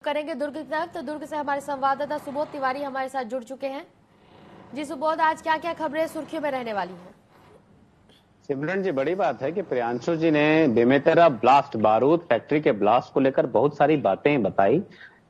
करेंगे दुर्ग की तरफ। तो दुर्ग से हमारे संवाददाता सुबोध तिवारी हमारे साथ जुड़ चुके हैं। जी सुबोध, आज क्या क्या खबरें सुर्खियों में रहने वाली हैं? सिमरन जी, बड़ी बात है कि प्रियांशु जी ने बेमेतरा ब्लास्ट बारूद फैक्ट्री के ब्लास्ट को लेकर बहुत सारी बातें बताई,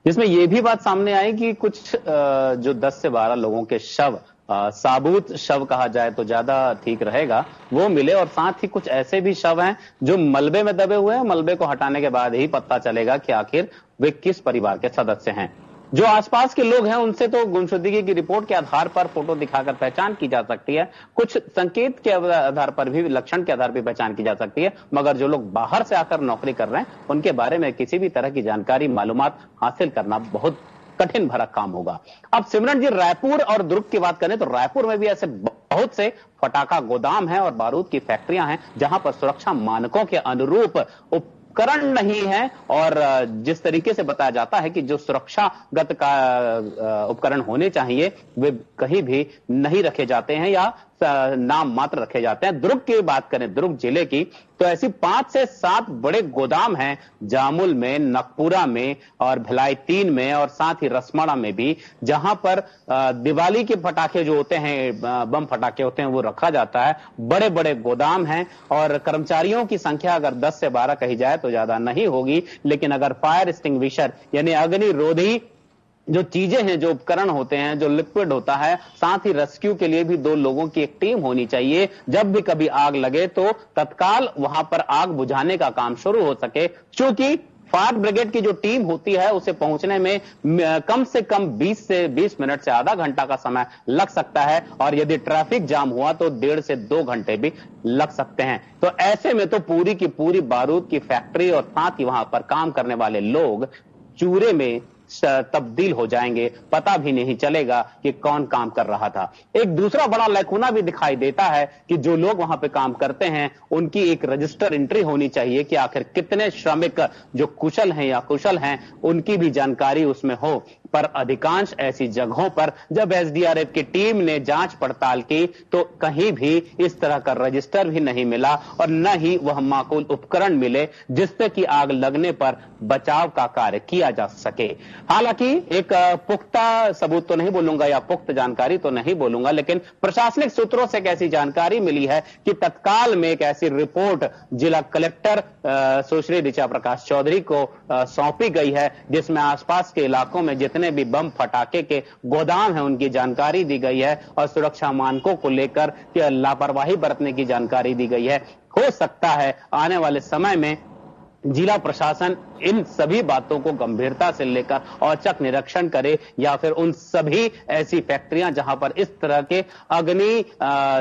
जिसमें यह भी बात सामने आई कि कुछ जो 10 से 12 लोगों के शव, साबुत शव कहा जाए तो ज्यादा ठीक रहेगा, वो मिले। और साथ ही कुछ ऐसे भी शव हैं जो मलबे में दबे हुए हैं। मलबे को हटाने के बाद ही पता चलेगा कि आखिर वे किस परिवार के सदस्य हैं। जो आसपास के लोग हैं उनसे तो गुमशुदगी की रिपोर्ट के आधार पर फोटो दिखाकर पहचान की जा सकती है, कुछ संकेत के आधार पर भी, लक्षण के आधार पर पहचान की जा सकती है, मगर जो लोग बाहर से आकर नौकरी कर रहे हैं उनके बारे में किसी भी तरह की जानकारी, मालूमात हासिल करना बहुत कठिन भरा काम होगा। अब सिमरन जी, रायपुर और दुर्ग की बात करें तो रायपुर में भी ऐसे बहुत से फटाखा गोदाम हैं और बारूद की फैक्ट्रियां हैं जहां पर सुरक्षा मानकों के अनुरूप उपकरण नहीं है। और जिस तरीके से बताया जाता है कि जो सुरक्षागत का उपकरण होने चाहिए वे कहीं भी नहीं रखे जाते हैं या नाम मात्र रखे जाते हैं। दुर्ग की बात करें, दुर्ग जिले की, तो ऐसी 5 से 7 बड़े गोदाम हैं जामुल में, नकपुरा में और भिलाई 3 में और साथ ही रसमाड़ा में भी, जहां पर दिवाली के पटाखे जो होते हैं, बम फटाखे होते हैं, वो रखा जाता है। बड़े बड़े गोदाम हैं और कर्मचारियों की संख्या अगर 10 से 12 कही जाए तो ज्यादा नहीं होगी, लेकिन अगर फायर एक्सटिंग्विशर यानी अग्निरोधी जो चीजें हैं, जो उपकरण होते हैं, जो लिक्विड होता है, साथ ही रेस्क्यू के लिए भी 2 लोगों की एक टीम होनी चाहिए। जब भी कभी आग लगे तो तत्काल वहां पर आग बुझाने का काम शुरू हो सके। चूंकि फायर ब्रिगेड की जो टीम होती है उसे पहुंचने में कम से कम 20 से 20 मिनट से आधा घंटा का समय लग सकता है और यदि ट्रैफिक जाम हुआ तो 1.5 से 2 घंटे भी लग सकते हैं। तो ऐसे में तो पूरी की पूरी बारूद की फैक्ट्री और साथ ही वहां पर काम करने वाले लोग चूरे में तब्दील हो जाएंगे, पता भी नहीं चलेगा कि कौन काम कर रहा था। एक दूसरा बड़ा लैकुना भी दिखाई देता है कि जो लोग वहां पे काम करते हैं उनकी एक रजिस्टर एंट्री होनी चाहिए कि आखिर कितने श्रमिक जो कुशल हैं या कुशल हैं उनकी भी जानकारी उसमें हो। पर अधिकांश ऐसी जगहों पर जब एसडीआरएफ की टीम ने जांच पड़ताल की तो कहीं भी इस तरह का रजिस्टर भी नहीं मिला और न ही वह माकूल उपकरण मिले जिससे कि आग लगने पर बचाव का कार्य किया जा सके। हालांकि एक पुख्ता सबूत तो नहीं बोलूंगा या पुख्त जानकारी तो नहीं बोलूंगा, लेकिन प्रशासनिक सूत्रों से एक ऐसी जानकारी मिली है कि तत्काल में एक ऐसी रिपोर्ट जिला कलेक्टर सुश्री ऋचा प्रकाश चौधरी को सौंपी गई है, जिसमें आसपास के इलाकों में जितने भी बम फटाके के गोदाम हैं उनकी जानकारी दी गई है और सुरक्षा मानकों को लेकर लापरवाही बरतने की जानकारी दी गई है। हो सकता है आने वाले समय में जिला प्रशासन इन सभी बातों को गंभीरता से लेकर औचक निरीक्षण करे या फिर उन सभी ऐसी फैक्ट्रियां जहां पर इस तरह के अग्नि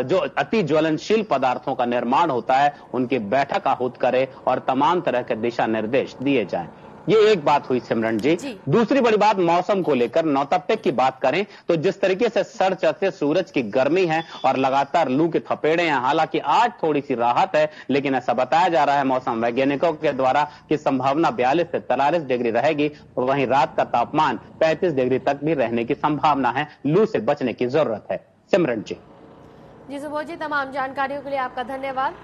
जो अति ज्वलनशील पदार्थों का निर्माण होता है उनकी बैठक आहूत करे और तमाम तरह के दिशा निर्देश दिए जाएं। ये एक बात हुई सिमरन जी। दूसरी बड़ी बात मौसम को लेकर, नौतप्पे की बात करें तो जिस तरीके से सर चढ़ते सूरज की गर्मी है और लगातार लू के थपेड़े हैं, हालांकि आज थोड़ी सी राहत है, लेकिन ऐसा बताया जा रहा है मौसम वैज्ञानिकों के द्वारा कि संभावना 42 से 43 डिग्री रहेगी। वहीं रात का तापमान 35 डिग्री तक भी रहने की संभावना है। लू से बचने की जरूरत है। सिमरन जी। जी सुबोध जी, तमाम जानकारियों के लिए आपका धन्यवाद।